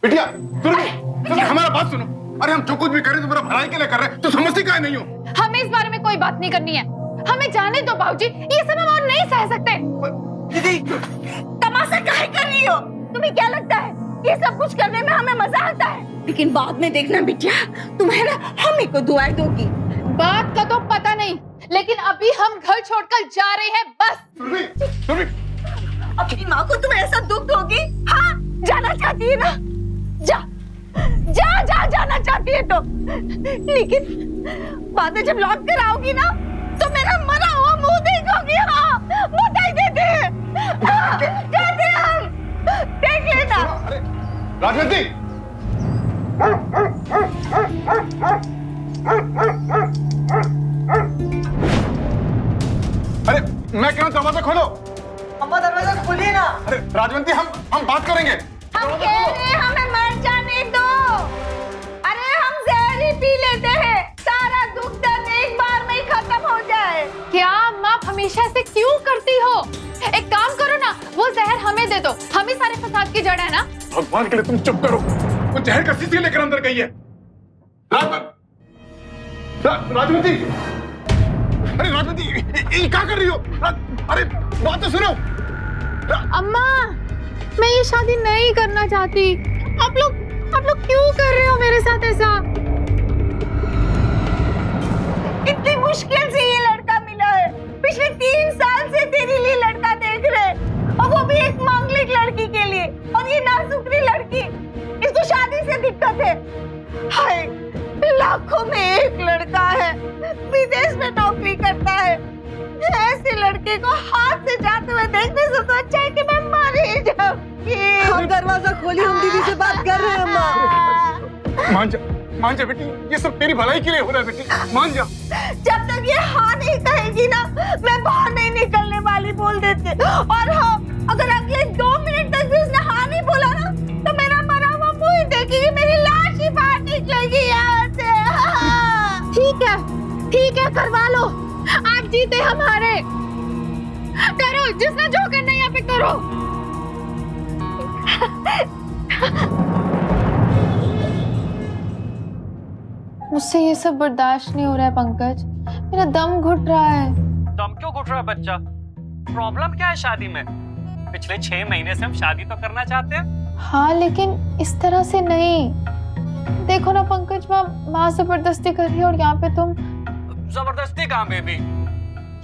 बिटिया तुम हमारा बात सुनो। अरे हम जो कुछ भी करें तुम्हारा भलाई के लिए कर रहे हैं, तो समझती काहे नहीं हो? हमें इस बारे में कोई बात नहीं करनी है, हमें जाने दो बाबूजी, ये सब हम और नहीं सह सकते। दीदी तमाशा काहे कर रही हो? तुम्हें क्या लगता है ये सब कुछ करने में हमें मजा आता है? लेकिन बाद में देखना बिटिया, तुम्हें ना हम ही को दुआएं दोगी। बात का तो पता नहीं, लेकिन अभी हम घर छोड़कर जा रहे हैं बस। सुरभि, अपनी माँ को तुम ऐसा दुख दोगी? हाँ, जाना चाहती है ना? जा जा जा जाना चाहती है तो, लेकिन बाद में जब लौट कर आओगी ना तो मेरा मरा हुआ मुंह देखोगी। हाँ, बताई देते हैं, कहते हैं हम, देख लेना। अरे राजवंती, अरे मैं कह रहा हूं दरवाजा खोलो। अम्मा दरवाजा खोलिए ना। अरे राजवंती, हम बात करेंगे। हम कह रहे हैं हमें मर जाने दो। अरे हम जहर ही पी लेते हैं, सारा दुख दर्द एक बार में ही खत्म हो जाए। क्या माँ हमेशा ऐसे क्यों करती हो? एक काम करो ना, वो जहर हमें दे दो, हम ही सारे फसाद की जड़ है ना। भगवान के लिए तुम चुप करो। वो जहर का शीशी लेकर अंदर गई है। राजवंती, अरे राजवंती, ये क्या कर रही हो? अरे बात तो सुनो। अम्मा, मैं ये शादी नहीं करना चाहती। आप लोग क्यों कर रहे हो मेरे साथ ऐसा? इतनी मुश्किल से ये लड़का मिला है, पिछले 3 साल से तेरे लिए लड़का देख रहे, और वो भी एक मांगलिक लड़की के लिए, और ये नासुकरी लड़की, इसको शादी से दिक्कत है। हाय, लाखों में एक लड़का है, विदेश में नौकरी करता है, ऐसे लड़के को हाथ से जाते हुए देखने से तो अच्छा है कि मैं मर ही जाऊंगी। हम दरवाजा खोलिए, हम दीदी से बात कर रहे हैं अम्मा। मान जा बेटी, ये सब तेरी भलाई के लिए हो रहा है बेटी, मान जा। जब तक ये हाँ नहीं कहेगी ना, मैं बाहर नहीं निकलने वाली बोल देते। और हाँ, अगर अगले 2 मिनट तक भी उसने हाँ नहीं बोला ना, तो मेरा मरा हुआ मुंह ही देखेगी, मेरी लाश ही बाहर निकलेगी यहाँ से। ठीक है, करवा लो, आज जीते हमारे। करो, जिसने जो करना है यहाँ पे करो। मुझसे ये सब बर्दाश्त नहीं हो रहा है पंकज, मेरा दम घुट रहा है। दम क्यों घुट रहा है बच्चा? प्रॉब्लम क्या है शादी में? पिछले 6 महीने से हम शादी तो करना चाहते हैं। हाँ, लेकिन इस तरह से नहीं। देखो ना पंकज, माँ जबरदस्ती कर रही है और यहाँ पे तुम। जबरदस्ती कहाँ बेबी?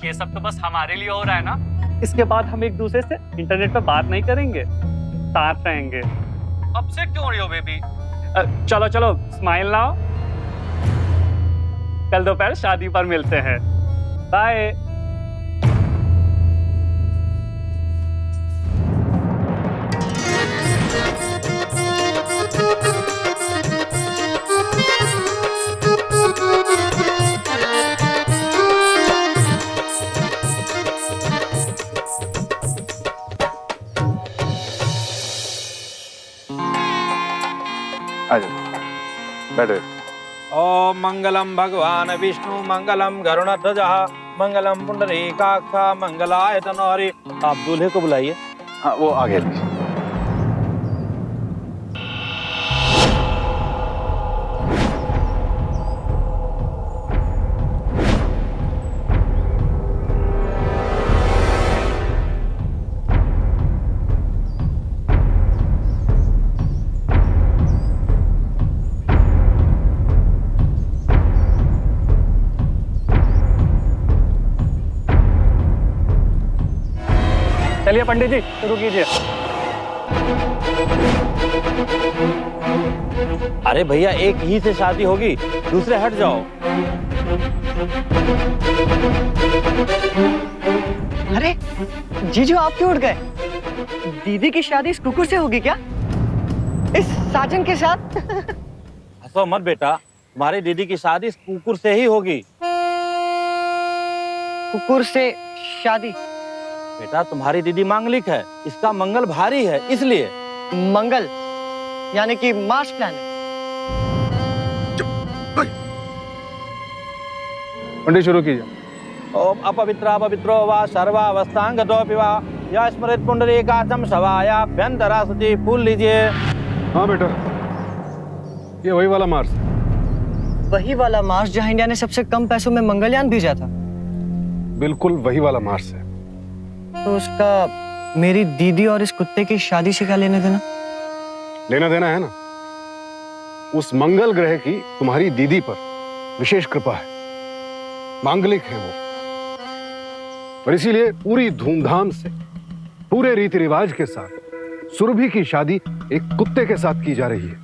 ये सब तो बस हमारे लिए हो रहा है ना। इसके बाद हम एक दूसरे से इंटरनेट पे बात नहीं करेंगे, साथ रहेंगे। अपसेट क्यों हो रही हो बेबी? चलो चलो स्माइल लाओ, कल दोपहर शादी पर मिलते हैं। बाय। बैठे। ओम मंगलम भगवान विष्णु मंगलम गरुड़ध्वजः मंगलम पुंडरीकाक्ष मंगलाय तनोहरि। आप दूल्हे को बुलाइए। हाँ, वो आ गया। चलिए पंडित जी शुरू कीजिए। अरे भैया, एक ही से शादी होगी, दूसरे हट जाओ। अरे जीजू, आप क्यों उठ गए? दीदी की शादी इस कुकुर से होगी क्या? इस साजन के साथ? हंसो मत बेटा, तुम्हारी दीदी की शादी इस कुकुर से ही होगी। कुकुर से शादी? बेटा, तुम्हारी दीदी मांगलिक है, इसका मंगल भारी है, इसलिए। मंगल यानी कि मार्स प्लैनेट। पंडित शुरू कीजिए। ओम अपवित्रा पवित्रो वा सर्वावस्थांगतोऽपि वा या स्मृत पुंडरीकाक्षं शवायाभ्यंतरा सती। फूल लीजिए। हाँ बेटा। ये वही वाला मार्स है। वही वाला मार्स जहां इंडिया ने सबसे कम पैसों में मंगलयान भेजा था। बिल्कुल वही वाला मार्स है। तो उसका मेरी दीदी और इस कुत्ते की शादी से क्या लेना देना? लेना देना है ना, उस मंगल ग्रह की तुम्हारी दीदी पर विशेष कृपा है, मांगलिक है वो, और इसीलिए पूरी धूमधाम से पूरे रीति रिवाज के साथ सुरभि की शादी एक कुत्ते के साथ की जा रही है,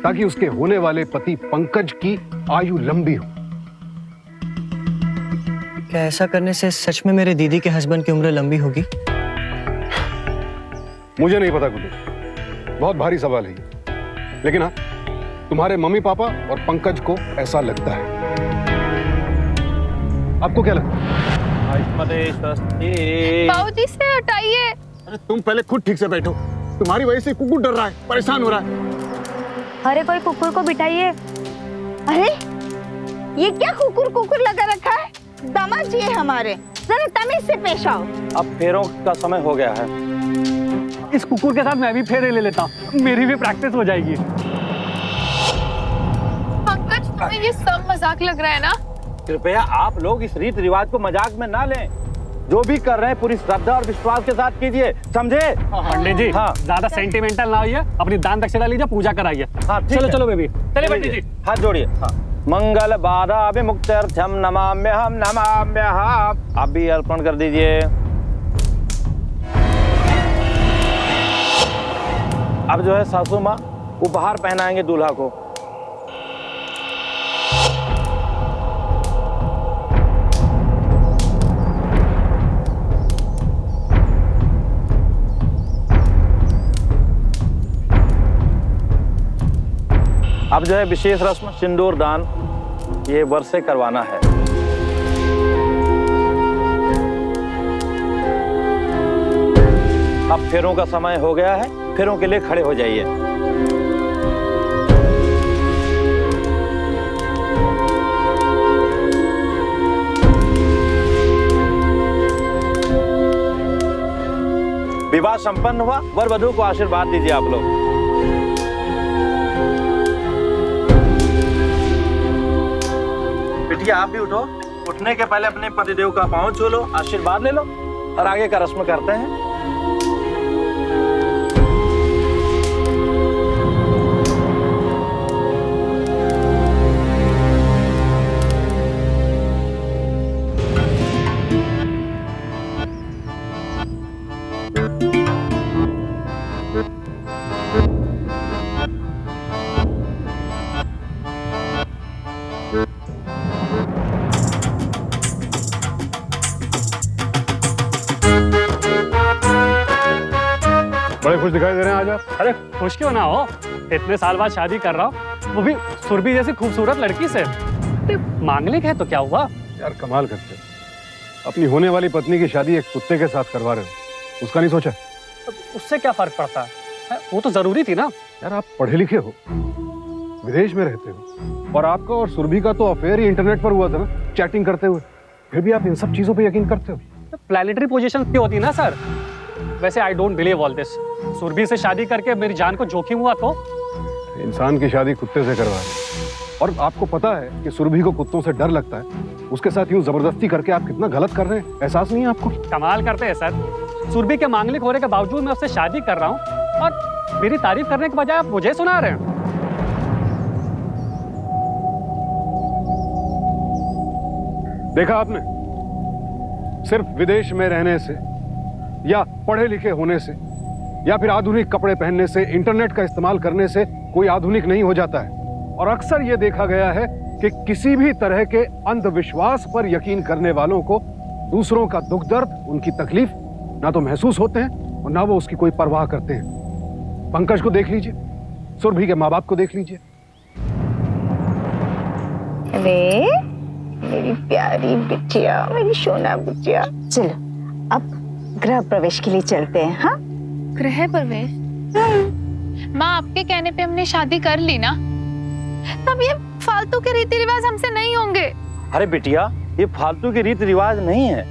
ताकि उसके होने वाले पति पंकज की आयु लंबी हो। क्या ऐसा करने से सच में मेरे दीदी के हस्बैंड की उम्र लंबी होगी? मुझे नहीं पता गुड्डू, बहुत भारी सवाल है ये, लेकिन हाँ, तुम्हारे मम्मी पापा और पंकज को ऐसा लगता है। आपको क्या लगता है? बाबूजी से हटाइए। अरे तुम पहले खुद ठीक से बैठो, तुम्हारी वजह से कुकुर डर रहा है, परेशान हो रहा है। अरे कोई कुकुर को बिठाइए। अरे ये क्या कुकुर कुकुर लगा रखा है? दामाद जी है हमारे, जरा तमीज से पेश आओ। अब फेरों का समय हो गया है। इस कुकुर के साथ मैं भी फेरे ले लेता हूँ, मेरी भी प्रैक्टिस हो जाएगी। पंकज, तुम्हें ये सब मजाक लग रहा है ना? कृपया आप लोग इस रीति रिवाज को मजाक में ना लें। जो भी कर रहे हैं पूरी श्रद्धा और विश्वास के साथ कीजिए, समझे? पंडित जी, हाँ। ज्यादा सेंटिमेंटल ना होइए, अपनी दान दक्षिणा लीजिए, पूजा कराइए। हाँ, ठीक चलो है। चलो बेबी, चलिए पंडित जी। हाथ जोड़िए। हाँ। मंगल बाधा विमुक्त्यर्थम नमाम्यहम नमाम्यहम। आप भी अर्पण कर दीजिए। अब जो है सासू माँ उपहार पहनाएंगे दूल्हा को। अब जो है विशेष रस्म सिंदूर दान, ये वर से करवाना है। अब फेरों का समय हो गया है, फेरों के लिए खड़े हो जाइए। विवाह संपन्न हुआ, वर वधू को आशीर्वाद दीजिए आप लोग। बिटिया आप भी उठो, उठने के पहले अपने पतिदेव का पांव छू लो, आशीर्वाद ले लो और आगे का रस्म करते हैं। बड़े खुश दिखाई दे रहे हैं आज आप। अरे खुश क्यों ना हो, इतने साल बाद शादी कर रहा हूँ, वो भी सुरभि जैसी खूबसूरत लड़की से। मांगलिक है तो क्या हुआ? यार कमाल करते हो, अपनी होने वाली पत्नी की शादी एक कुत्ते के साथ करवा रहे हो, उसका नहीं सोचा? उससे क्या फर्क पड़ता है, वो तो जरूरी थी ना। यार आप पढ़े लिखे हो, विदेश में रहते हो, और आपका और सुरभि का तो अफेयर ही इंटरनेट पर हुआ था ना, चैटिंग करते हुए, फिर भी आप इन सब चीजों पे यकीन करते हो? प्लैनेटरी पोजीशन की होती ना सर। वैसे I don't believe all this. Surabhi से शादी करके मेरी जान को जोखिम हुआ तो? इंसान की शादी कुत्ते से करवा रहे, और आपको पता है कि सुरभि को कुत्तों से डर लगता है, उसके साथ यूं जबरदस्ती करके आप कितना गलत कर रहे हैं, एहसास नहीं है आपको? कमाल करते हैं सर, सुरभि के मांगलिक होने के बावजूद मैं उससे शादी कर रहा हूँ और मेरी तारीफ करने के बजाय आप मुझे सुना रहे हैं। देखा आपने, सिर्फ विदेश में रहने से या पढ़े लिखे होने से या फिर आधुनिक कपड़े पहनने से, इंटरनेट का इस्तेमाल करने से कोई आधुनिक नहीं हो जाता है। और अक्सर यह देखा गया है कि किसी भी तरह के अंधविश्वास पर यकीन करने वालों को दूसरों का दुख दर्द, उनकी तकलीफ ना तो महसूस होते हैं और ना वो उसकी कोई परवाह करते हैं। पंकज को देख लीजिए, सुरभि के माँ बाप को देख लीजिए। अरे मेरी प्यारी बिटिया, मेरी सोना बिटिया, चलो अब गृह प्रवेश के लिए चलते हैं। हाँ, गृह प्रवेश? माँ, आपके कहने पे हमने शादी कर ली ना, तब ये फालतू के रीति रिवाज हमसे नहीं होंगे। अरे बिटिया, ये फालतू के रीति रिवाज नहीं है।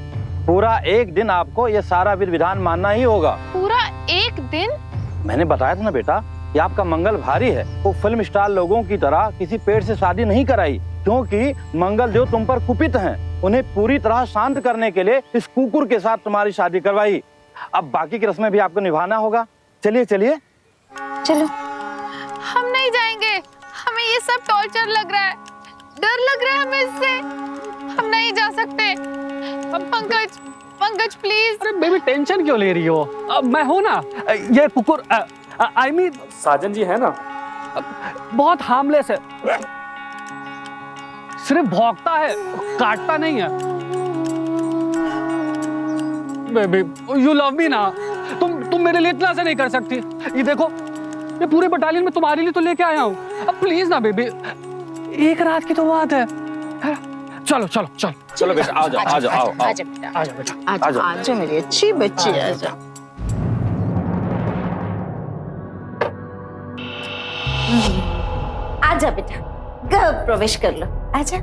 पूरा एक दिन आपको ये सारा विधि विधान मानना ही होगा। पूरा एक दिन? मैंने बताया था ना बेटा, कि आपका मंगल भारी है। वो फिल्म स्टार लोगों की तरह किसी पेड़ से शादी नहीं कराई, क्योंकि मंगल देव तुम पर कुपित हैं। उन्हें पूरी तरह शांत करने के लिए इस कुकुर के साथ तुम्हारी शादी करवाई। अब बाकी की रस्में भी आपको निभाना होगा। चलिए चलिए। चलो। हम नहीं जाएंगे, हमें ये सब टॉर्चर लग रहा है, डर लग रहा है हमें इससे, हम नहीं जा सकते। पंकज, पंकज प्लीज। अरे बेबी टेंशन क्यों ले रही हो? मैं हूं ना। ये कुकुर आई मीन साजन जी है ना, बहुत हार्मलेस है, सिर्फ भौंकता है, काटता नहीं है। बेबी यू लव मी ना, तुम मेरे लिए इतना से नहीं कर सकती। ये देखो, ये पूरे बटालियन में तुम्हारे लिए तो लेके आया हूँ। अब प्लीज ना बेबी, एक रात की तो बात है। चलो चलो चलो चलो बेटा, आ जाओ आ जाओ, आओ आओ। आजा बेटा, आ जाओ बेटा। आजा मेरी अच्छी बच्ची, आजा। आजा बेटा, घर प्रवेश कर लो, आजा।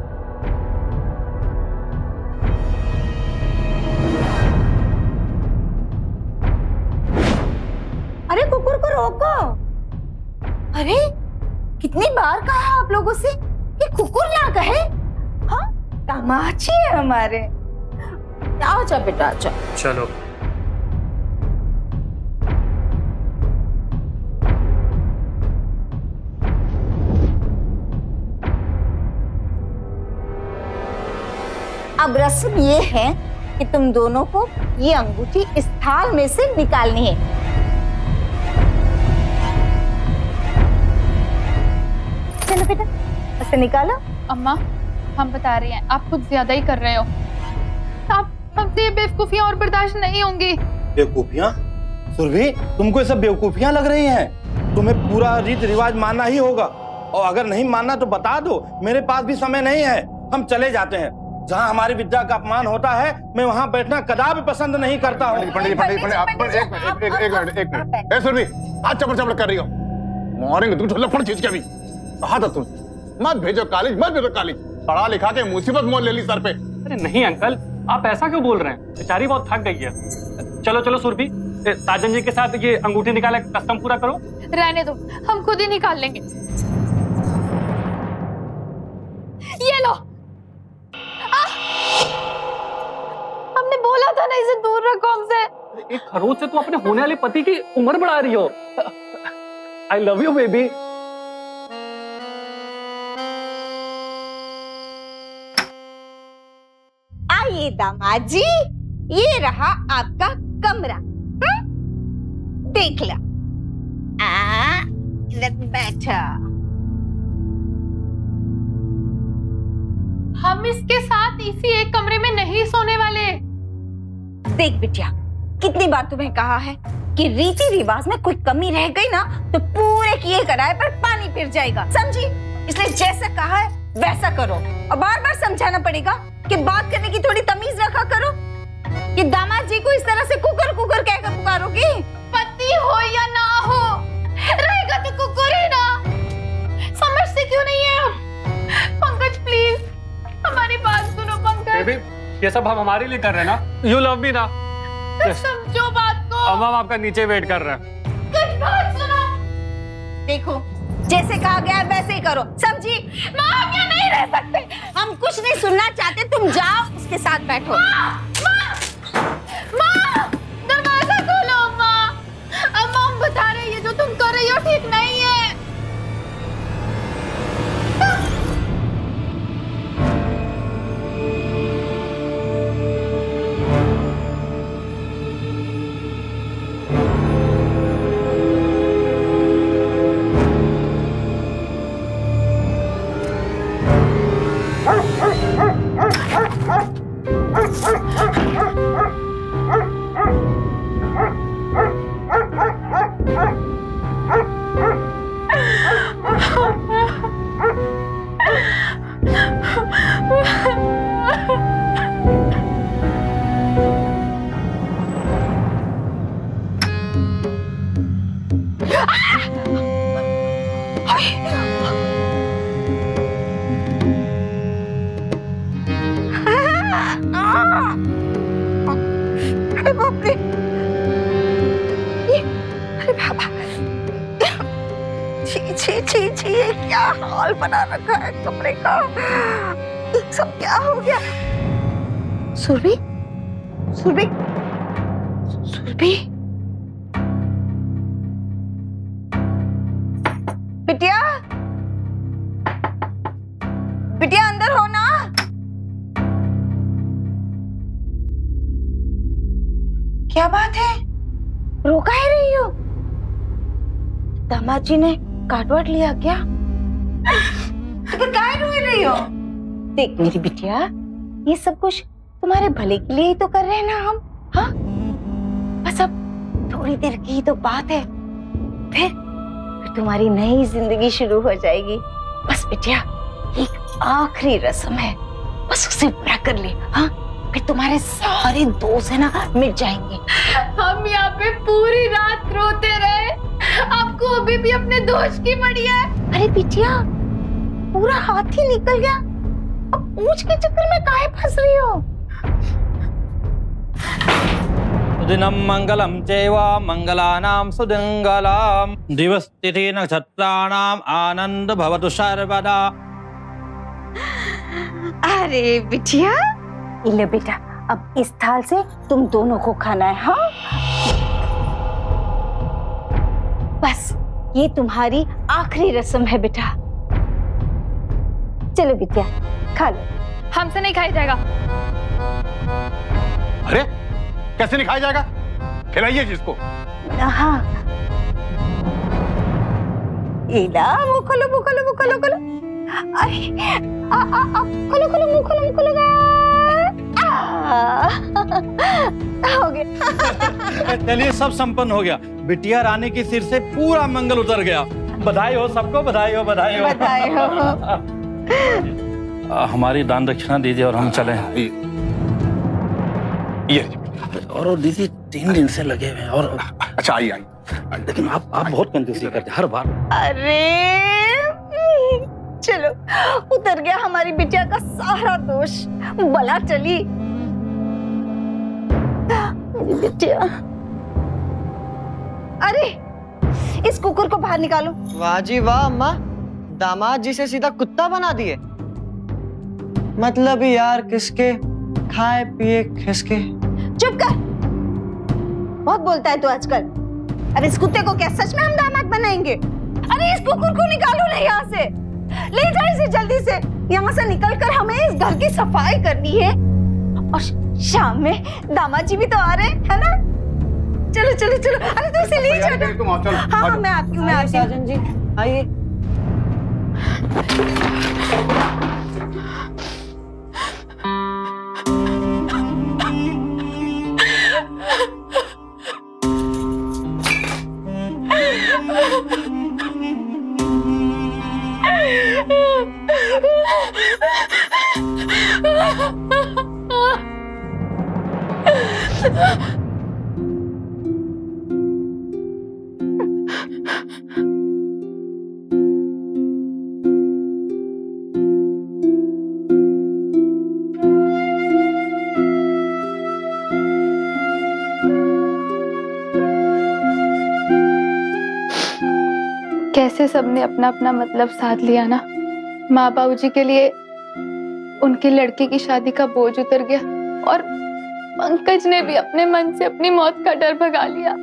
अरे कुकुर को रोको। अरे कितनी बार कहा आप लोगों से कि कुकुर ना कहे। हाँ, तमाची है हमारे। आजा बेटा, आजा। चलो। अब रस्म ये है कि तुम दोनों को ये अंगूठी इस थाल में से निकालनी है। चलो बेटा, ऐसे निकालो। अम्मा, हम बता रहे हैं, आप कुछ ज्यादा ही कर रहे हो। आप हमसे ये बेवकूफियां और बर्दाश्त नहीं होंगी। बेवकूफियां? सुरभि, तुमको ये सब बेवकूफियां लग रही हैं? तुम्हें पूरा रीति रिवाज मानना ही होगा, और अगर नहीं मानना तो बता दो, मेरे पास भी समय नहीं है। हम चले जाते हैं। जहाँ हमारी विद्या का अपमान होता है, मैं वहाँ बैठना कदापि पसंद नहीं करता हूँ। पंडित जी, एक मिनट। ए सुरभि, आज चपड़ चपड़ कर रही हो, मारेंगे तुम लफड़ खींच के। अभी कहा था तुम, मत भेजो कॉलेज, मत भेजो कॉलेज। पढ़ा लिखा के मुसीबत मोल ले ली सर पे। अरे नहीं अंकल, आप ऐसा क्यों बोल रहे हैं? बेचारी बहुत थक गई है। चलो चलो सुरभि, साजन जी के साथ ये अंगूठी निकाले, कस्टम पूरा करो। रहने दो, हम खुद ही निकाल लेंगे। ये लो। हमने बोला था ना इसे दूर रखो हमसे। एक खरोच से तुम अपने होने वाले पति की उम्र बढ़ा रही हो। I love you baby. आइए दामाद जी, ये रहा आपका कमरा। देख ला। इधर बैठा। हम इसके साथ इसी एक कमरे में नहीं सोने वाले। देख बिटिया, कितनी बार तुम्हें कहा है कि रीति रिवाज में कोई कमी रह गई ना तो पूरे किए कराए पर पानी फिर जाएगा, समझी? इसलिए जैसा कहा है वैसा करो, और बार बार समझाना पड़ेगा कि बात करने की थोड़ी तमीज रखा करो। कि दामाद जी को इस तरह से कुकर कुकर कहकर पुकारोगी? पति हो या ना हो, रहेगा तो कुकुर ही ना। समझते क्यों नहीं है आप? पंकज प्लीज हमारी बात सुनो। पंकज बेबी, ये सब हम हमारे लिए कर रहे हैं ना। यू लव मी ना। समझो बात को। अब हम आपका नीचे वेट कर रहे हैं। कुछ बात सुनो। देखो, जैसे कहा गया है वैसे ही करो, समझी? माँ, हम यहाँ नहीं रह सकते। हम कुछ नहीं सुनना चाहते, तुम जाओ उसके साथ बैठो। माँ, दरवाजा खोलो। माँ, अम्मा हम बता रहे हैं ये जो तुम कर रही हो ठीक नहीं है। अरे बाप रे, अरे बाबा, छी छी छी, ये क्या हाल बना रखा है कमरे का। ये सब क्या हो गया? सुरभि, सुरभि, सुरभि, बिटिया, बिटिया अंदर हो ना। क्या बात है, रो काहे रही हो? दामाद जी ने काटवाट लिया क्या? तो काहे रो रही हो? देख मेरी बिटिया, ये सब कुछ तुम्हारे भले के लिए ही तो कर रहे हैं ना हम। हाँ, बस अब थोड़ी देर की ही तो बात है, फिर तुम्हारी नई जिंदगी शुरू हो जाएगी। बस बिटिया, एक आखिरी रस्म है, बस उसे पूरा कर ले। हाँ, फिर तुम्हारे सारे दोस्त है ना मिट जाएंगे। हम यहाँ पे पूरी रात रोते रहे, आपको अभी भी अपने दोस्त की पड़ी है। अरे बिटिया, पूरा हाथ ही निकल गया, अब पूछ के चक्कर में काहे फंस रही हो? सुदिनं मंगलम चैव मंगलानां सुदिंगलाम, दिवस तिथि नक्षत्राणाम आनंद भवतु सर्वदा। अरे बिटिया, ले बेटा, अब इस थाल से तुम दोनों को खाना है। हाँ, बस ये तुम्हारी आखिरी रस्म है बेटा। चलो बिटिया, खा लो। हमसे नहीं खाया जाएगा। अरे कैसे नहीं खाया जाएगा? खिलाइए जिसको। हाँ, इला मुंह खोलो, मुंह खोलो, मुंह खोलो, खोलो। अरे खोलो खोलो, मुंह खोलो, मुंह खोलो। हो गया। चलिए, सब संपन्न हो गया। बिटिया रानी की सिर से पूरा मंगल उतर गया। बधाई हो सबको, बधाई हो, बधाई हो, बधाई हो। हमारी दान दक्षिणा दीजिए और हम चले। ये और दीदी 3 दिन से लगे हुए हैं। और अच्छा, आइए आइए। लेकिन आप बहुत कंजूसी करते हैं हर बार। अरे चलो, उतर गया हमारी बिटिया का सारा दोष। बला चली मेरी बिटिया। अरे इस कुकुर को बाहर निकालो। वाह जी वाह अम्मा, दामाद जी से सीधा कुत्ता बना दिए। मतलब यार किसके, खाए पिए खिसके। चुप कर, बहुत बोलता है तू आजकल। अब इस कुत्ते को क्या सच में हम दामाद बनाएंगे? अरे इस कुकुर को निकालो ना यहाँ से, ले जाओ इसे जल्दी से। यहाँ से निकलकर हमें इस घर की सफाई करनी है, और शाम में दामाद जी भी तो आ रहे हैं, है ना? चलो चलो चलो। अरे तो इसे ले जाओ। हाँ हाँ, मैं आती हूँ, मैं आती हूँ। साजन जी आइए। कैसे सबने अपना अपना मतलब साध लिया ना। माँ बाबू जी के लिए उनकी लड़की की शादी का बोझ उतर गया, और पंकज ने भी अपने मन से अपनी मौत का डर भगा लिया।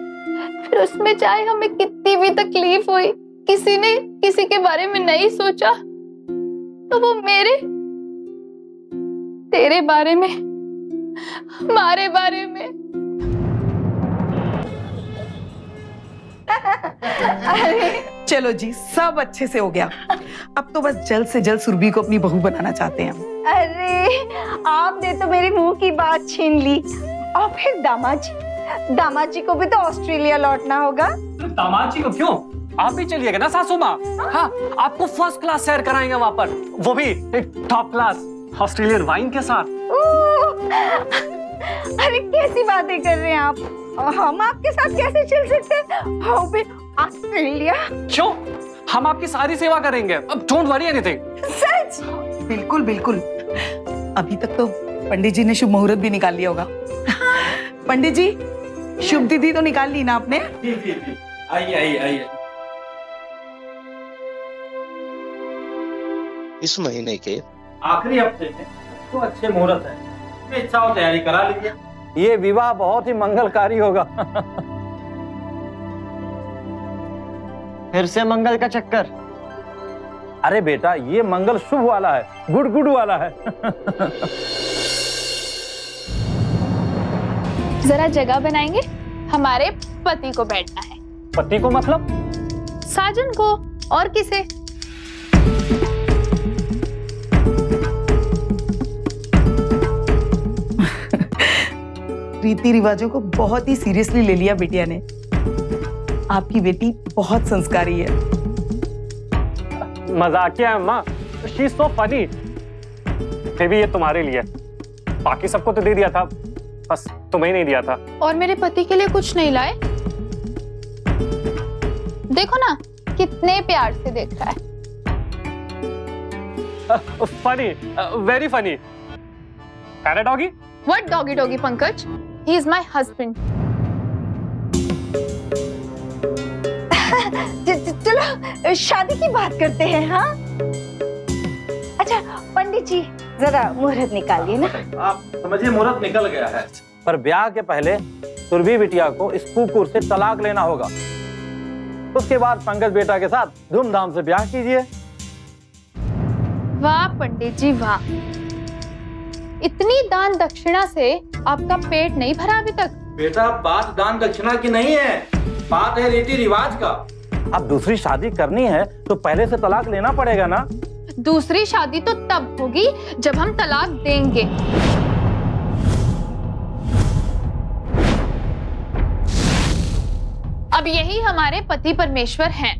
फिर उसमें चाहे हमें कितनी भी तकलीफ हुई, किसी ने किसी के बारे में नहीं सोचा, तो वो मेरे, तेरे बारे में, हमारे बारे में। चलो जी, सब अच्छे से हो गया। अब तो बस जल्द से जल्द सुरभि को अपनी बहू बनाना चाहते हैं हम। अरे आपने तो मेरे मुंह की बात छीन ली। और फिर दामाद जी को भी तो ऑस्ट्रेलिया लौटना होगा। दामाद जी को क्यों? आप भी चलिएगा ना सासू माँ। हाँ, आपको फर्स्ट क्लास सैर कराएंगे वहाँ पर, वो भी एक टॉप क्लास ऑस्ट्रेलियन वाइन के साथ। अरे कैसी बातें कर रहे हैं आप? हम आपके साथ कैसे चल सकते हैं? वो भी ऑस्ट्रेलिया। क्यों? हम आपकी सारी सेवा करेंगे। अब डोंट वरी एनीथिंग। सच? बिल्कुल बिल्कुल। अभी तक तो पंडित जी ने शुभ मुहूर्त भी निकाल लिया होगा। पंडित जी, शुभ तिथि तो निकाल ली ना आपने? आइए आइए आइए। इस महीने के आखिरी हफ्ते में तो अच्छे मुहूर्त है, इसमें इच्छा हो तैयारी करा लीजिए। ये विवाह बहुत ही मंगलकारी होगा। फिर से मंगल का चक्कर। अरे बेटा, ये मंगल शुभ वाला है, गुड गुड वाला है। जरा जगह बनाएंगे, हमारे पति को बैठना है। पति को मतलब? साजन को, और किसे? रीति रिवाजों को बहुत ही सीरियसली ले लिया बिटिया ने। आपकी बेटी बहुत संस्कारी है। मजाकिया है अम्मा, she is so funny. Baby ये तुम्हारे लिए, बाकी सबको तो दे दिया था, बस तुम्हें नहीं दिया था। और मेरे पति के लिए कुछ नहीं लाए? देखो ना कितने प्यार से देख रहा है। Funny, very funny. प्यारा doggy? What doggy doggy Pankaj? He is my husband. चलो शादी की बात करते हैं। हाँ, अच्छा पंडित जी जरा मुहूर्त निकालिए ना। आप समझिए मुहूर्त निकल गया है, पर ब्याह के पहले सुरभि बिटिया को इस कुकुर से तलाक लेना होगा। उसके बाद पंकज बेटा के साथ धूमधाम से ब्याह कीजिए। वाह पंडित जी वाह, इतनी दान दक्षिणा से आपका पेट नहीं भरा अभी तक? बेटा, बात दान दक्षिणा की नहीं है, बात है रीति रिवाज का। अब दूसरी शादी करनी है तो पहले से तलाक लेना पड़ेगा ना। दूसरी शादी तो तब होगी जब हम तलाक देंगे। अब यही हमारे पति परमेश्वर हैं।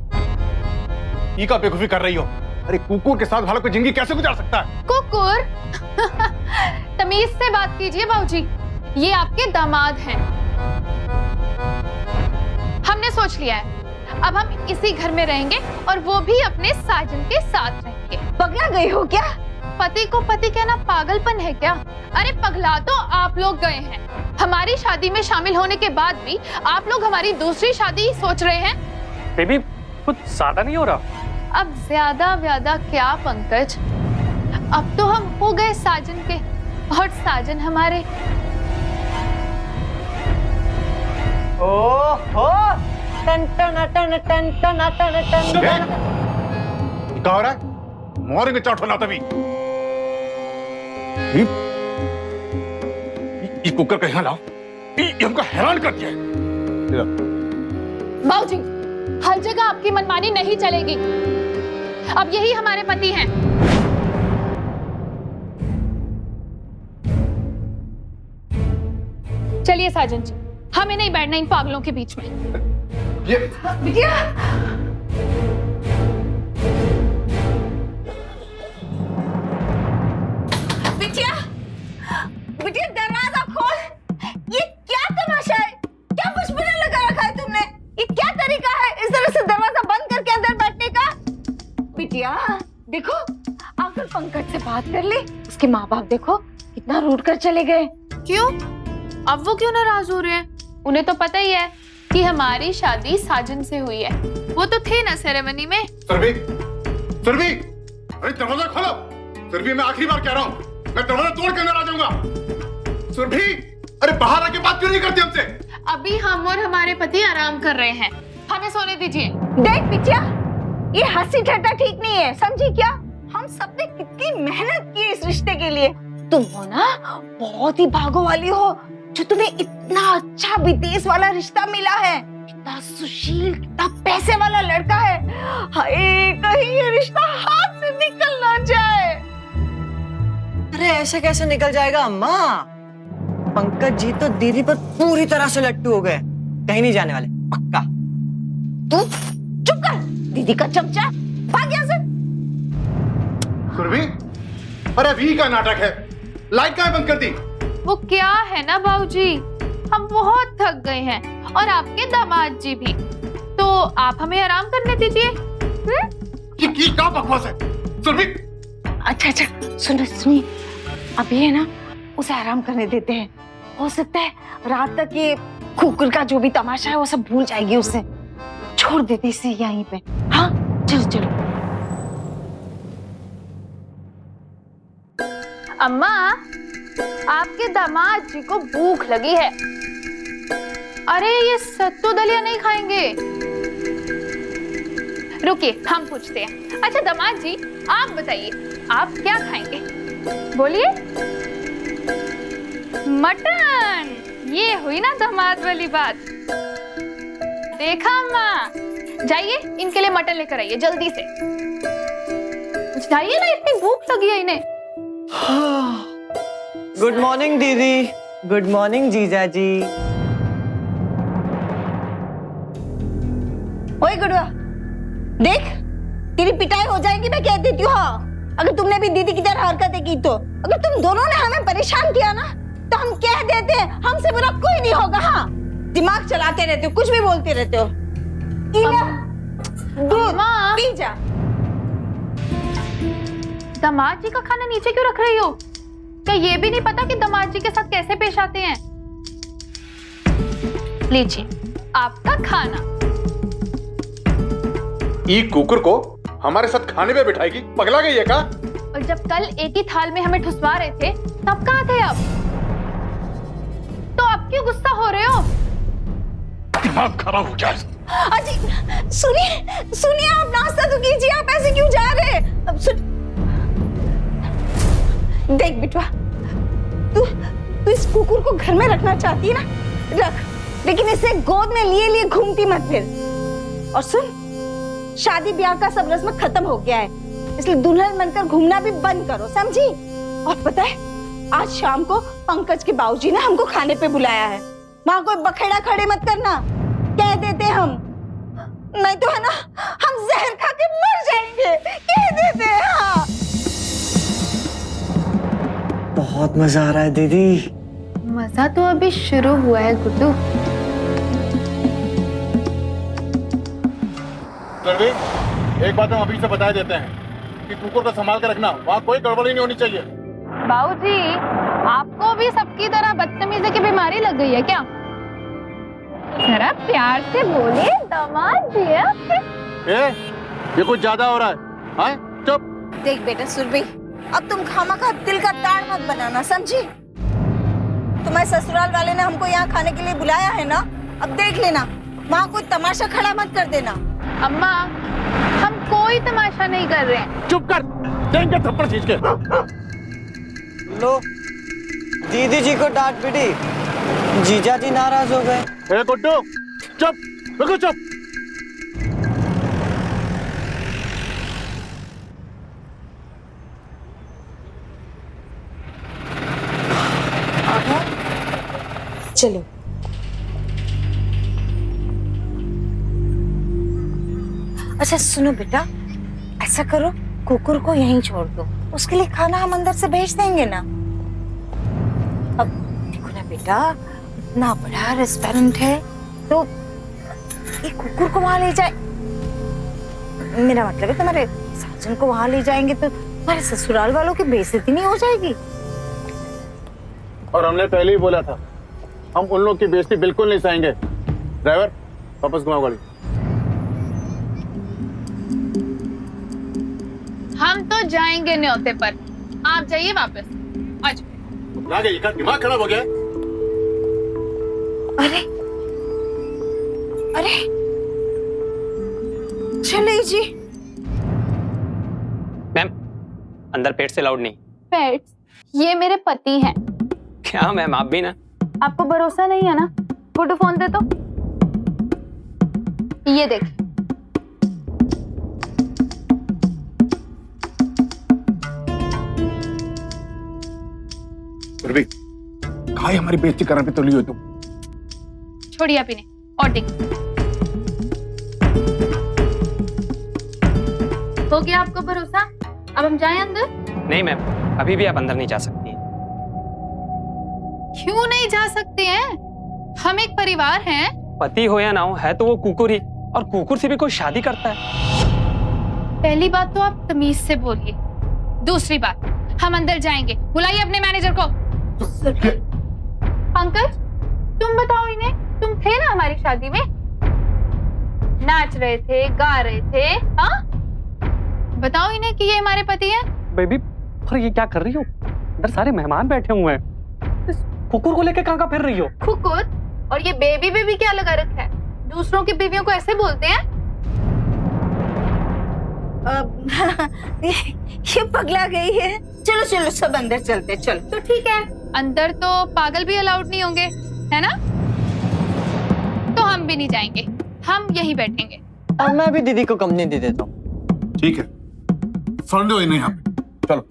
ये का बेवकूफी कर रही हो? अरे कुकुर के साथ वाला कोई जिंदगी कैसे गुजार सकता है? कुकुर? तमीज से बात कीजिए बाबूजी, ये आपके दामाद हैं। हमने सोच लिया है, अब हम इसी घर में रहेंगे और वो भी अपने साजन के साथ रहेंगे। पगला गई हो क्या? पति को पति कहना पागलपन है क्या? अरे पगला तो आप लोग गए हैं। हमारी शादी में शामिल होने के बाद भी आप लोग हमारी दूसरी शादी सोच रहे हैं। बेबी कुछ ज्यादा नहीं हो रहा? अब ज्यादा व्यादा क्या पंकज, अब तो हम हो गए साजन के और साजन हमारे। ओहो, टन टन टन टन टन टन टन। क्या हो रहा है? मोरेंगे चाट होना तभी। ये कुकर का यहाँ लाओ, ये हमको हैरान कर दिया है। बाबूजी, हर जगह आपकी मनमानी नहीं चलेगी। अब यही हमारे पति हैं। चलिए साजन जी, हमें नहीं बैठना इन पागलों के बीच में। ये बिटिया, बिटिया, बिटिया दरवाजा खोल। ये क्या तमाशा है? क्या पुष्पना लगा रखा है तुमने? ये क्या तरीका है इस तरह से दरवाजा बंद करके अंदर बैठने का? बिटिया देखो, आकर पंकज से बात कर ले। उसके माँ बाप देखो कितना रूठ कर चले गए। क्यों? अब वो क्यों नाराज हो रहे हैं? उन्हें तो पता ही है कि हमारी शादी साजन से हुई है। वो तो थे ना सेरेमनी में। सुरभि, सुरभि, अरे दरवाजा खोलो। सुरभि, मैं आखिरी बार कह रहा हूँ, मैं दरवाजा तोड़ के अंदर आ जाऊंगा। सुरभि, अरे बाहर आके बात क्यों नहीं करती हमसे? अभी हम और हमारे पति आराम कर रहे हैं, हमें सोने दीजिए। देख बिटिया, ये हंसी ठट्टा ठीक नहीं है, समझी क्या? हम सबने कितनी मेहनत की इस रिश्ते के लिए। तुम हो ना बहुत ही भागो वाली हो जो तुम्हें इतना अच्छा विदेश वाला रिश्ता मिला है। कितना सुशील, कितना पैसे वाला लड़का है। हाय, कहीं ये रिश्ता हाथ से निकल ना जाए। अरे ऐसे कैसे निकल जाएगा अम्मा? पंकज जी तो दीदी पर पूरी तरह से लट्टू हो गए, कहीं नहीं जाने वाले, पक्का। तू चुप कर, दीदी का चमचा, भाग यहाँ से। सुरभि, अरे अभी का नाटक है, लाइट कहाँ बंद कर दी? वो क्या है ना बाबूजी, हम बहुत थक गए हैं और आपके दामाद जी भी, तो आप हमें आराम करने दीजिए। ये क्या बकवास है? सुरभि, अच्छा सुनो, सुनिए, अभी है ना उसे आराम करने देते हैं। हो सकता है रात तक ये कुकुर का जो भी तमाशा है वो सब भूल जाएगी उससे। छोड़ देते इसे यहीं पे। हाँ चलो चलो। अम्मा, आपके दामाद जी को भूख लगी है। अरे ये सत्तू दलिया नहीं खाएंगे। रुकिए, हम पूछते हैं। अच्छा दामाद जी, आप बताइए, आप क्या खाएंगे? बोलिए। मटन। ये हुई ना दामाद वाली बात। देखा अम्मा, जाइए इनके लिए मटन लेकर आइए जल्दी से। जाइए ना, इतनी भूख लगी है इन्हें। गुड मॉर्निंग दीदी। गुड मॉर्निंग जीजा जी। ओए गुड़वा, देख तेरी पिटाई हो जाएगी, मैं कह देती हूँ। हाँ, अगर तुमने भी दीदी की तरह हरकतें की तो, अगर तुम दोनों ने हमें परेशान किया ना, तो हम कह देते हैं हमसे बुरा कोई नहीं होगा। हाँ, दिमाग चलाते रहते हो, कुछ भी बोलते रहते हो। दूध पी जा। दामाद जी का खाना नीचे क्यों रख रही हो? क्या ये भी नहीं पता कि दामाद जी के साथ कैसे पेश आते हैं? लीजिए आपका खाना। ई कुकुर को हमारे साथ खाने पे बिठाएगी? पगला गई है का? और जब कल एक ही थाल में हमें ठुसवा रहे थे, तब कहाँ थे आप? तो अब क्यों गुस्सा हो रहे हो? दिमाग खराब हो गया। अजी सुनिए सुनिए, आप नाश्ता तो कीजिए, आप ऐसे क्यों जा रहे हैं? अब सुन, देख बिटवा, तू इस कुकुर को घर में रखना चाहती है ना, रख, लेकिन इसे गोद में लिए लिए घूमती मत फिर। और सुन, शादी ब्याह का सब रस्म खत्म हो गया है, इसलिए दुल्हन बनकर घूमना भी बंद करो, समझी? और पता है, आज शाम को पंकज के बाबूजी ने हमको खाने पे बुलाया है। वहां कोई बखेड़ा खड़े मत करना, कह देते हम, नहीं तो है ना हम जहर खा के मर जाएंगे, कह देते हैं। हाँ, बहुत मजा आ रहा है दीदी। मजा तो अभी शुरू हुआ है गुड्डू। एक बात हम अभी से बता देते हैं कि कुकुर को संभाल कर रखना, वहाँ कोई गड़बड़ी नहीं होनी चाहिए। बाबूजी, आपको भी सबकी तरह बदतमीजी की बीमारी लग गई है क्या? जरा प्यार से बोलिए, दामाद जी है आपके। ये कुछ ज्यादा हो रहा है। हाँ, चुप। देख बेटा सुरभि, अब तुम खामखा दिल का ताड़ मत बनाना, समझी? तुम्हारे ससुराल वाले ने हमको यहाँ खाने के लिए बुलाया है ना, अब देख लेना, वहाँ कोई तमाशा खड़ा मत कर देना। अम्मा, हम कोई तमाशा नहीं कर रहे हैं। चुप कर, देंगे थप्पड़ खींच के। लो, दीदी जी को डांट पीटी, जीजा जी नाराज हो गए। ए गुड्डू, चुप, बिल्कुल चुप। चलो, अच्छा सुनो बेटा, ऐसा करो, कुकुर को यहीं छोड़ दो, उसके लिए खाना हम अंदर से भेज देंगे ना। अब देखो ना बेटा, इतना बड़ा रेस्टोरेंट है, तो ये कुकुर को वहां ले जाए, मेरा मतलब है तुम्हारे साजन को वहां ले जाएंगे तो तुम्हारे ससुराल वालों की बेइज्जती नहीं हो जाएगी? और हमने पहले ही बोला था, हम उन लोग की बेइज्जती बिल्कुल नहीं सहेंगे। ड्राइवर, वापस घुमाओ गाड़ी। हम तो जाएंगे न्योते पर, आप जाइए वापस। आज का दिमाग खराब हो गया। अरे अरे, चले जी। मैम, अंदर पेट से लाउड नहीं। पेट्स, ये मेरे पति हैं। क्या मैम, आप भी ना? आपको भरोसा नहीं है ना? गुड्डू फोन दे तो। ये देख, कहा हमारी बेइज्जती करने पे तुली हो तुम? छोड़िए आप इन्हें और देख। हो गया आपको भरोसा? अब हम जाएं अंदर? नहीं मैम, अभी भी आप अंदर नहीं जा सकती। क्यों नहीं जा सकते हैं? हम एक परिवार हैं। पति हो या ना हो, है तो वो कुकुर ही, और कुकुर से भी कोई शादी करता है? पहली बात तो आप तमीज से बोलिए, दूसरी बात, हम अंदर जाएंगे, बुलाइए अपने मैनेजर को। पंकज, तुम बताओ इन्हें, तुम थे ना हमारी शादी में? नाच रहे थे, गा रहे थे, हाँ? बताओ इन्हें कि ये हमारे पति हैं। बेबी, पर ये क्या कर रही हो? अंदर सारे मेहमान बैठे हुए हैं, इस कुकुर को लेके कहाँ फिर रही हो? कुकुर? और ये बेबी बेबी क्या लगा रखा है? दूसरों की बीवियों को ऐसे बोलते हैं? ये पगला गई है। चलो चलो सब अंदर चलते, चलो। तो ठीक है, अंदर तो पागल भी अलाउड नहीं होंगे, है ना? तो हम भी नहीं जाएंगे, हम यहीं बैठेंगे। और मैं भी दीदी को कंपनी दे देता हूँ। ठीक है, सुन लो इन्हें यहाँ पे, चलो।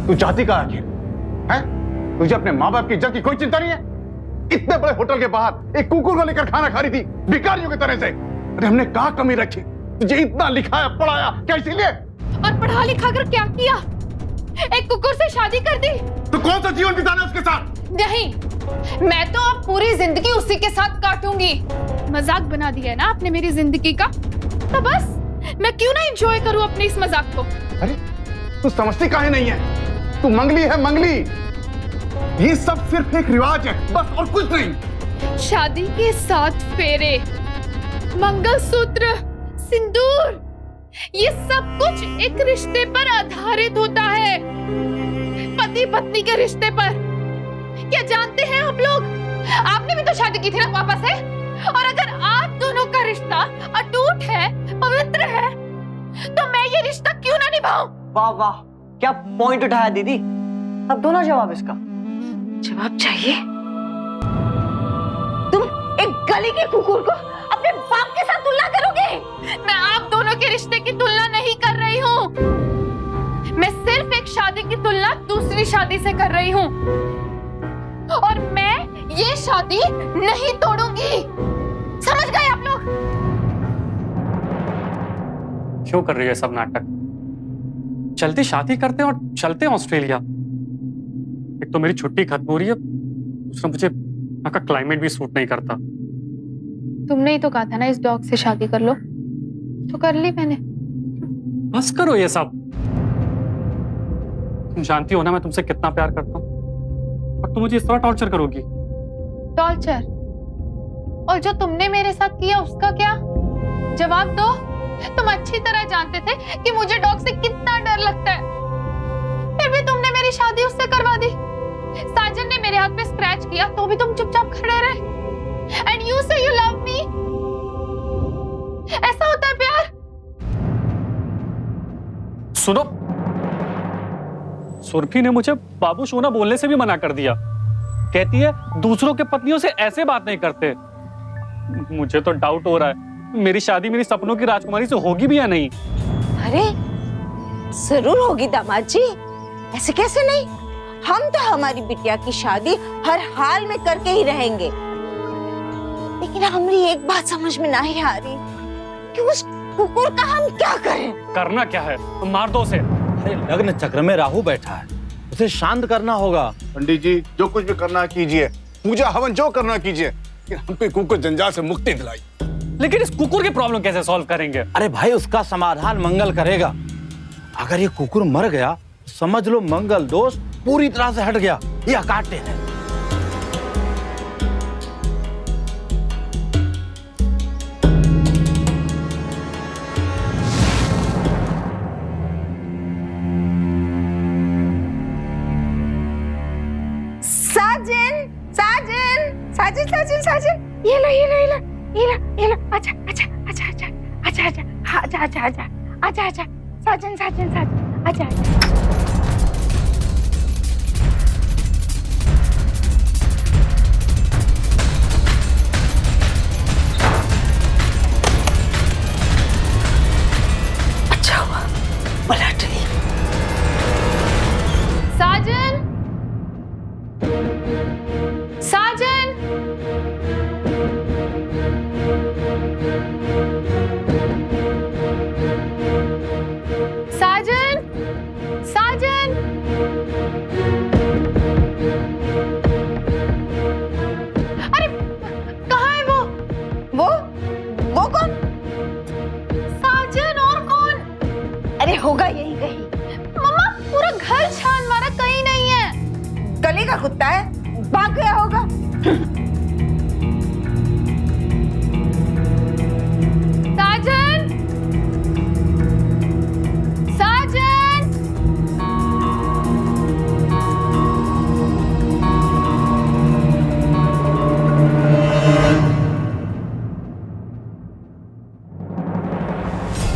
तू चाहती का आखिर है? तुझे अपने माँ बाप की इज्जत की कोई चिंता नहीं है? इतने बड़े होटल के बाहर एक कुकुर को लेकर खाना खा रही थी भिखारियों की तरह से। अरे हमने कहा कमी रखी? तुझे इतना लिखाया पढ़ाया क्या इसीलिए? और पढ़ा लिखा कर क्या किया? एक कुकुर से शादी कर दी? तो कौन सा जीवन बिताना उसके साथ? नहीं, मैं तो अब पूरी जिंदगी उसी के साथ काटूंगी। मजाक बना दिया है ना आपने मेरी जिंदगी का, तो बस मैं क्यों ना एंजॉय करूं अपने इस मजाक को। अरे तू समझती काहे नहीं है? तू मंगली है, मंगली। ये सब सिर्फ एक रिवाज है, बस और कुछ नहीं। शादी के 7 फेरे, मंगलसूत्र, सिंदूर, ये सब कुछ एक रिश्ते पर आधारित होता है, पति पत्नी के रिश्ते पर। क्या जानते हैं आप लोग, आपने भी तो शादी की थी ना पापा से, और अगर आप दोनों का रिश्ता अटूट है, पवित्र है, तो मैं ये रिश्ता क्यों ना निभाऊं? वाह वाह, क्या पॉइंट उठाया दीदी। अब दो ना जवाब इसका। जवाब चाहिए? तुम एक गली के कुकुर को अपने बाप के साथ तुलना करोगे? मैं आप दोनों के रिश्ते की तुलना नहीं कर रही हूँ, मैं सिर्फ एक शादी की तुलना दूसरी शादी से कर रही हूँ, और मैं ये शादी नहीं तोड़ूंगी। समझ गए आप लोग? क्यों कर रही है सब नाटक? चलती शादी करते हैं और चलते हैं ऑस्ट्रेलिया। एक तो मेरी छुट्टी खत्म हो रही है, दूसरा मुझे यहाँ का क्लाइमेट भी सूट नहीं करता। तुमने ही तो कहा था ना इस डॉग से शादी कर लो, तो कर ली मैंने। बस करो ये सब। तुम जानती हो ना मैं तुमसे कितना प्यार करता हूँ, और तुम मुझे इस तरह टॉर्चर करोगी। टॉर्चर? और जो तुमने मेरे साथ किया उसका क्या? जवाब दो। तुम अच्छी तरह जानते थे कि मुझे डॉग से कितना डर लगता है, फिर भी तुमने मेरी शादी उससे करवा दी। साजन ने मेरे हाथ पे स्क्रैच किया तो भी तुम चुपचाप खड़े रहे। एंड यू से यू लव मी। ऐसा होता है प्यार? सुनो, सुरभि ने मुझे बाबू सोना बोलने से भी मना कर दिया। कहती है दूसरों के पत्नियों से ऐसे बात नहीं करते। मुझे तो डाउट हो रहा है मेरी शादी मेरी सपनों की राजकुमारी से होगी भी या नहीं। अरे जरूर होगी दामाद जी, ऐसे कैसे नहीं। हम तो हमारी बिटिया की शादी हर हाल में करके ही रहेंगे। लेकिन हमारी एक बात समझ में नहीं आ रही कि उस कुकुर का हम क्या करें। करना क्या है? तुम मार दो उसे। अरे लग्न चक्र में राहु बैठा है, उसे शांत करना होगा। पंडित जी जो कुछ भी करना कीजिए, पूजा हवन जो करना कीजिए, हमको कुकुर जंजाल से मुक्ति दिलाई। लेकिन इस कुकुर की प्रॉब्लम कैसे सॉल्व करेंगे? अरे भाई उसका समाधान मंगल करेगा। अगर ये कुकुर मर गया समझ लो मंगल दोष पूरी तरह से हट गया। ये काटते हैं। साजन साजन साजन साजन साजन, ये लो ये लो ये लो ये लो ये लो। अच्छा अच्छा अच्छा अच्छा अच्छा अच्छा अच्छा अच्छा अच्छा अच्छा अच्छा साजन साजन साजन अच्छा अच्छा। अच्छा हुआ पलट ली। साजन, साजन। साजन, अरे कहाँ है वो? वो कौन? साजन और कौन? अरे होगा यही कहीं। मम्मा पूरा घर छान मारा, कहीं नहीं है। गली का कुत्ता है, भाग गया होगा। साजन, साजन,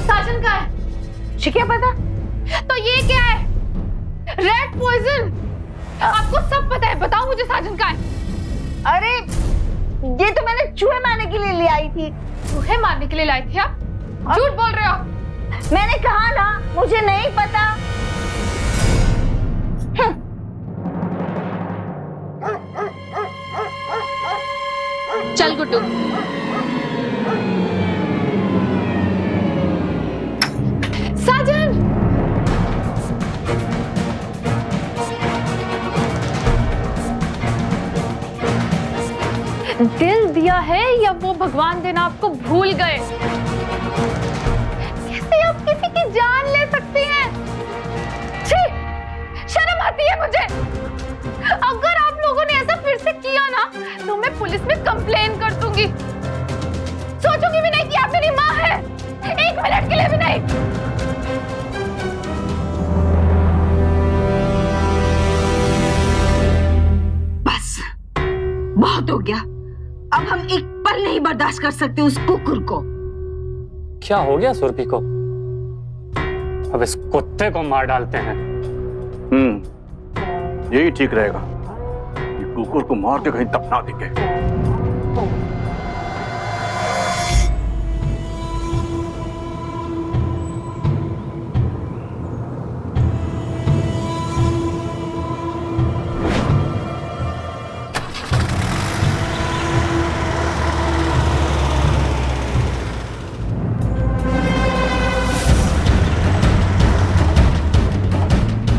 साजन कहाँ है? मुझे क्या पता? तो ये क्या है? Red poison. आपको सब पता है, बताओ मुझे साजन कहाँ है? अरे ये तो मैंने चूहे मारने के लिए ले आई थी। चूहे मारने के लिए लाई थी आप? झूठ बोल रहे हो आप। मैंने कहा ना मुझे नहीं पता। चल गुड्डू, साजन, दिल दिया है या वो भगवान देना आपको भूल गए? कैसे आप किसी की जान ले सकती हैं? छी, शर्म आती है मुझे। अगर आप लोगों ने ऐसा फिर से किया ना तो मैं पुलिस में कंप्लेन कर दूंगी। सोचूंगी भी नहीं कि आप मेरी माँ है, एक मिनट के लिए भी नहीं। बस बहुत हो गया, अब हम एक पल नहीं बर्दाश्त कर सकते उस कुकुर को। क्या हो गया सुरभि को? अब इस कुत्ते को मार डालते हैं। यही ठीक रहेगा। ये कुकुर को मार के कहीं दफना देंगे।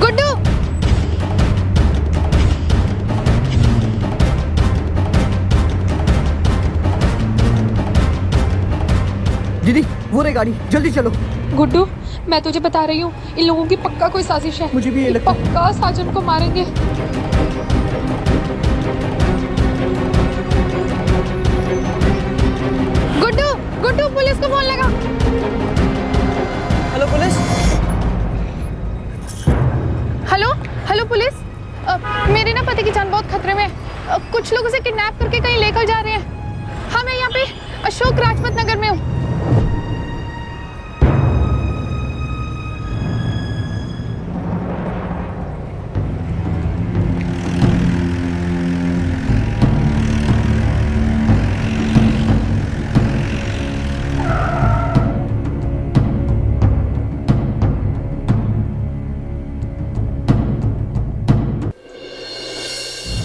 गुड्डू, दीदी वो रही गाड़ी, जल्दी चलो। गुड्डू, मैं तुझे बता रही हूँ, इन लोगों की पक्का कोई साजिश है। मुझे भी ये ये लगता है। पक्का साजन को मारेंगे। गुड्डू, गुड्डू, पुलिस को फोन लगा। Hello police. Hello, hello police. मेरे ना पति की जान बहुत खतरे में है। कुछ लोग उसे किडनैप करके कहीं लेकर जा रहे हैं। हाँ, मैं यहाँ पे अशोक राजपथ नगर में हूँ।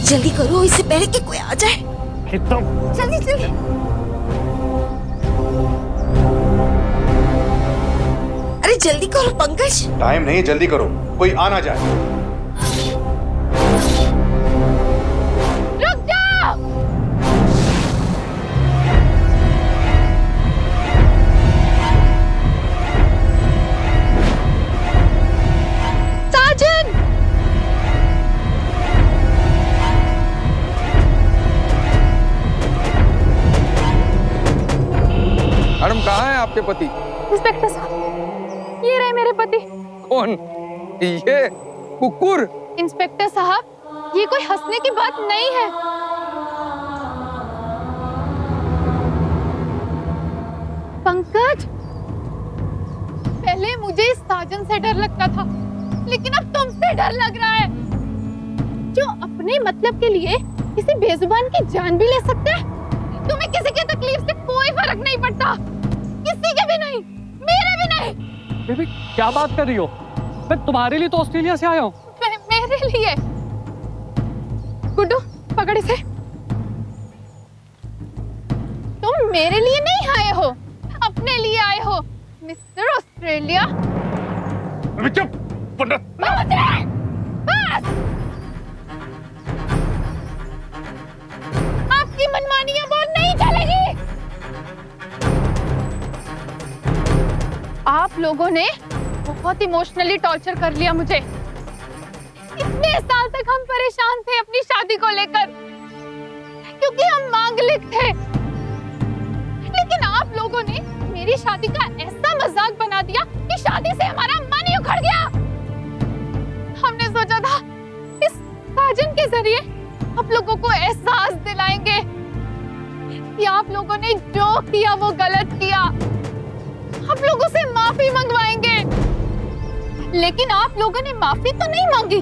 जल्दी करो, इससे पहले कि कोई आ जाए। एकदम जल्दी जल्दी। अरे जल्दी करो पंकज। टाइम नहीं, जल्दी करो, कोई आ ना जाए। रुक जाओ। साजन, मैडम कहाँ है आपके पति? इंस्पेक्टर साहब, ये रहे मेरे पति। कौन? ये कुकुर? इंस्पेक्टर साहब, ये कोई हंसने की बात नहीं है। पंकज, पहले मुझे इस साजन से डर लगता था, लेकिन अब तुमसे डर लग रहा है, जो अपने मतलब के लिए किसी बेजुबान की जान भी ले सकता है। तुम्हें किसी की तकलीफ से कोई फर्क नहीं पड़ता, किसी के भी नहीं, मेरे भी नहीं। बेबी क्या बात कर रही हो? मैं तुम्हारे लिए तो ऑस्ट्रेलिया से आया हूँ। मेरे लिए? गुड्डू, पकड़ इसे। तुम मेरे लिए नहीं आए हो, अपने लिए आए हो, मिस्टर ऑस्ट्रेलिया। चुप, पंडित बस! आपकी मनमानी अब और नहीं चलेगी। आप लोगों ने बहुत इमोशनली टॉर्चर कर लिया मुझे। इतने साल तक हम परेशान थे अपनी शादी को लेकर, क्योंकि हम मांगलिक थे। लेकिन आप लोगों ने मेरी शादी का ऐसा मजाक बना दिया कि शादी से हमारा मन ही उखड़ गया। हमने सोचा था इस साजन के जरिए आप लोगों को एहसास दिलाएंगे कि आप लोगों ने जो किया वो गलत किया। आप लोगों से माफी मंगवाएंगे। लेकिन आप लोगों ने माफी तो नहीं मांगी,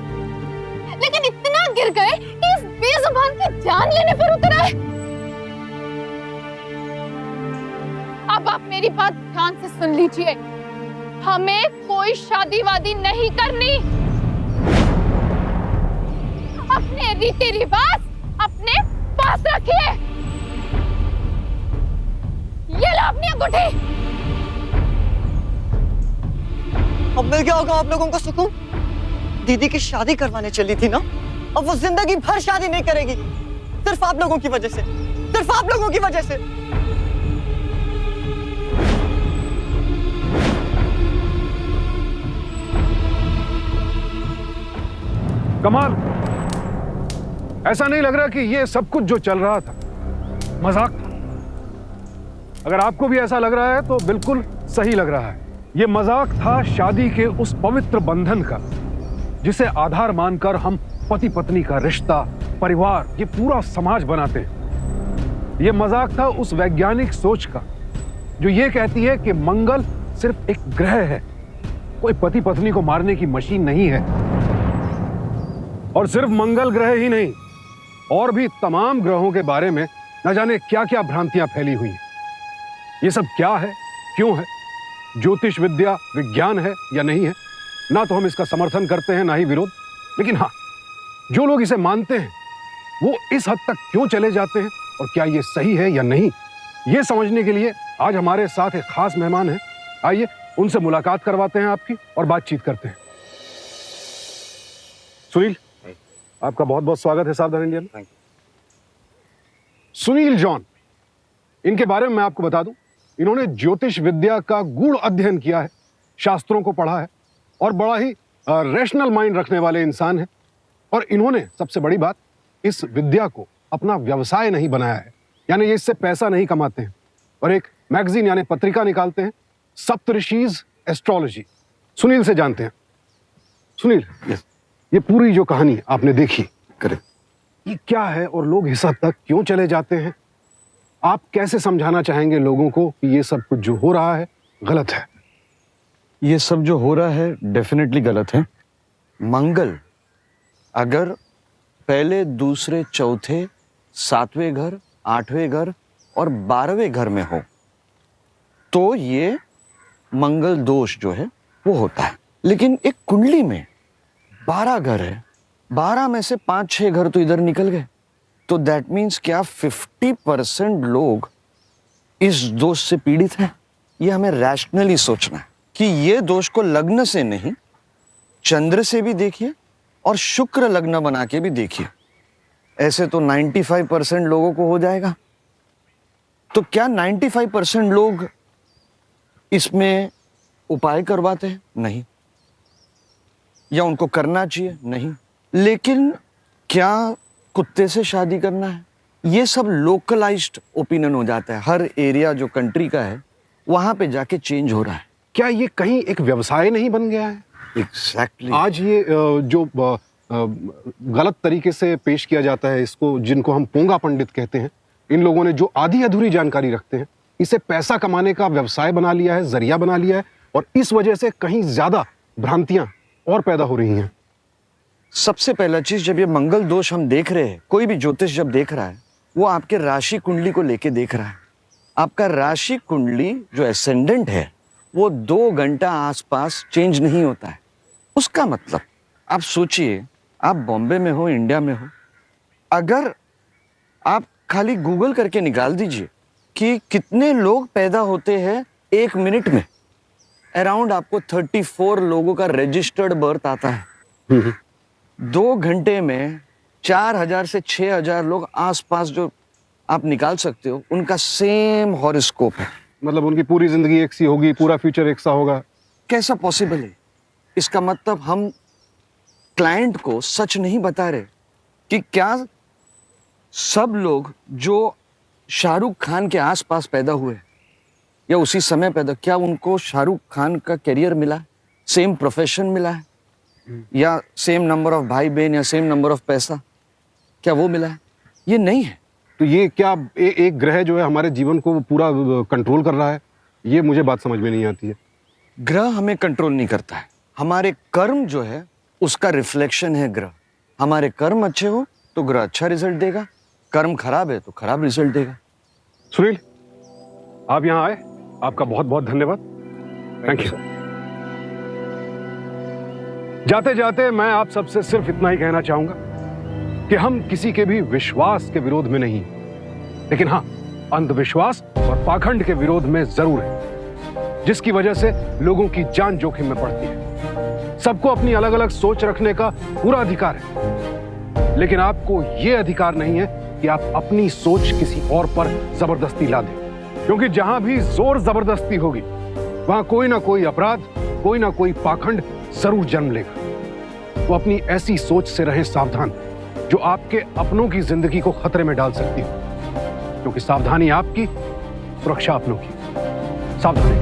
लेकिन इतना गिर गए कि इस बेजुबान की जान लेने पर उतर आए। अब आप मेरी बात ध्यान से सुन लीजिए। हमें कोई शादी वादी नहीं करनी। अपने रीति रिवाज अपने पास रखिए। ये लो अपनी अंगूठी। अब मिल गया होगा आप लोगों को सुकून। दीदी की शादी करवाने चली थी ना, अब वो जिंदगी भर शादी नहीं करेगी। सिर्फ आप लोगों की वजह से, सिर्फ आप लोगों की वजह से। कमाल, ऐसा नहीं लग रहा कि ये सब कुछ जो चल रहा था मजाक था? अगर आपको भी ऐसा लग रहा है तो बिल्कुल सही लग रहा है। ये मजाक था शादी के उस पवित्र बंधन का जिसे आधार मानकर हम पति पत्नी का रिश्ता, परिवार, ये पूरा समाज बनाते हैं। ये मजाक था उस वैज्ञानिक सोच का जो ये कहती है कि मंगल सिर्फ एक ग्रह है, कोई पति पत्नी को मारने की मशीन नहीं है। और सिर्फ मंगल ग्रह ही नहीं, और भी तमाम ग्रहों के बारे में न जाने क्या क्या भ्रांतियां फैली हुई हैं। ये सब क्या है, क्यों है, ज्योतिष विद्या विज्ञान है या नहीं है? ना तो हम इसका समर्थन करते हैं ना ही विरोध, लेकिन हाँ, जो लोग इसे मानते हैं वो इस हद तक क्यों चले जाते हैं और क्या ये सही है या नहीं, ये समझने के लिए आज हमारे साथ एक खास मेहमान हैं। आइए उनसे मुलाकात करवाते हैं आपकी और बातचीत करते हैं। सुनील, आपका बहुत बहुत स्वागत है सावधान इंडिया में। सुनील जॉन, इनके बारे में मैं आपको बता दूं, इन्होंने ज्योतिष विद्या का गूढ़ अध्ययन किया है, शास्त्रों को पढ़ा है और बड़ा ही रैशनल माइंड रखने वाले इंसान हैं। और इन्होंने सबसे बड़ी बात, इस विद्या को अपना व्यवसाय नहीं बनाया है, यानी ये इससे पैसा नहीं कमाते हैं और एक मैगजीन यानी पत्रिका निकालते हैं, सप्तऋषिज एस्ट्रोलॉजी। सुनील से जानते हैं। सुनील, ये पूरी जो कहानी आपने देखी, करेक्ट, ये क्या है और लोग इस हद तक क्यों चले जाते हैं? आप कैसे समझाना चाहेंगे लोगों को कि ये सब कुछ जो हो रहा है गलत है? ये सब जो हो रहा है डेफिनेटली गलत है। मंगल अगर पहले, दूसरे, चौथे, 7वें घर, 8वें घर और 12वें घर में हो तो ये मंगल दोष जो है वो होता है। लेकिन एक कुंडली में 12 घर है, 12 में से 5-6 घर तो इधर निकल गए, तो दैट मीन्स क्या 50% लोग इस दोष से पीड़ित हैं? ये हमें रैशनली सोचना है कि ये दोष को लग्न से नहीं, चंद्र से भी देखिए और शुक्र लग्न बना के भी देखिए। ऐसे तो 95% लोगों को हो जाएगा। तो क्या 95% लोग इसमें उपाय करवाते हैं? नहीं। या उनको करना चाहिए? नहीं। लेकिन क्या कुत्ते से शादी करना है? ये सब लोकलाइज्ड ओपिनियन हो जाता है। हर एरिया जो कंट्री का है वहां पे जाके चेंज हो रहा है। क्या ये कहीं एक व्यवसाय नहीं बन गया है? एग्जैक्टली। आज ये जो गलत तरीके से पेश किया जाता है इसको, जिनको हम पोंगा पंडित कहते हैं, इन लोगों ने जो आधी अधूरी जानकारी रखते हैं, इसे पैसा कमाने का व्यवसाय बना लिया है, जरिया बना लिया है, और इस वजह से कहीं ज्यादा भ्रांतियां और पैदा हो रही हैं। सबसे पहला चीज, जब ये मंगल दोष हम देख रहे हैं, कोई भी ज्योतिष जब देख रहा है वो आपके राशि कुंडली को लेके देख रहा है। आपका राशि कुंडली जो एसेंडेंट है वो 2 घंटा आसपास चेंज नहीं होता है। उसका मतलब आप सोचिए, आप बॉम्बे में हो, इंडिया में हो, अगर आप खाली गूगल करके निकाल दीजिए कि कितने लोग पैदा होते हैं 1 मिनट में, अराउंड आपको 34 लोगों का रजिस्टर्ड बर्थ आता है। 2 घंटे में 4000 से 6000 लोग आसपास जो आप निकाल सकते हो, उनका सेम हॉरोस्कोप है। मतलब उनकी पूरी जिंदगी एक सी होगी, पूरा फ्यूचर एक सा होगा। कैसा पॉसिबल है? इसका मतलब हम क्लाइंट को सच नहीं बता रहे कि क्या सब लोग जो शाहरुख खान के आसपास पैदा हुए या उसी समय पैदा, क्या उनको शाहरुख खान का करियर मिला, सेम प्रोफेशन मिला है, या सेम नंबर ऑफ भाई बहन या सेम नंबर ऑफ पैसा, क्या वो मिला है? ये नहीं है। तो ये क्या एक ग्रह जो है हमारे जीवन को पूरा कंट्रोल कर रहा है? ये मुझे बात समझ में नहीं आती है। ग्रह हमें कंट्रोल नहीं करता है, हमारे कर्म जो है उसका रिफ्लेक्शन है ग्रह। हमारे कर्म अच्छे हो तो ग्रह अच्छा रिजल्ट देगा, कर्म खराब है तो खराब रिजल्ट देगा। सुनील, आप यहाँ आए, आपका बहुत बहुत धन्यवाद। Thank you. जाते जाते मैं आप सबसे सिर्फ इतना ही कहना चाहूंगा कि हम किसी के भी विश्वास के विरोध में नहीं, लेकिन हाँ, अंधविश्वास और पाखंड के विरोध में जरूर है, जिसकी वजह से लोगों की जान जोखिम में पड़ती है। सबको अपनी अलग अलग सोच रखने का पूरा अधिकार है, लेकिन आपको यह अधिकार नहीं है कि आप अपनी सोच किसी और पर जबरदस्ती ला दें, क्योंकि जहां भी जोर जबरदस्ती होगी वहां कोई ना कोई अपराध, कोई ना कोई पाखंड जरूर जन्म लेगा। तो अपनी ऐसी सोच से रहें सावधान जो आपके अपनों की जिंदगी को खतरे में डाल सकती हो, क्योंकि सावधानी आपकी, सुरक्षा अपनों की। सावधानी।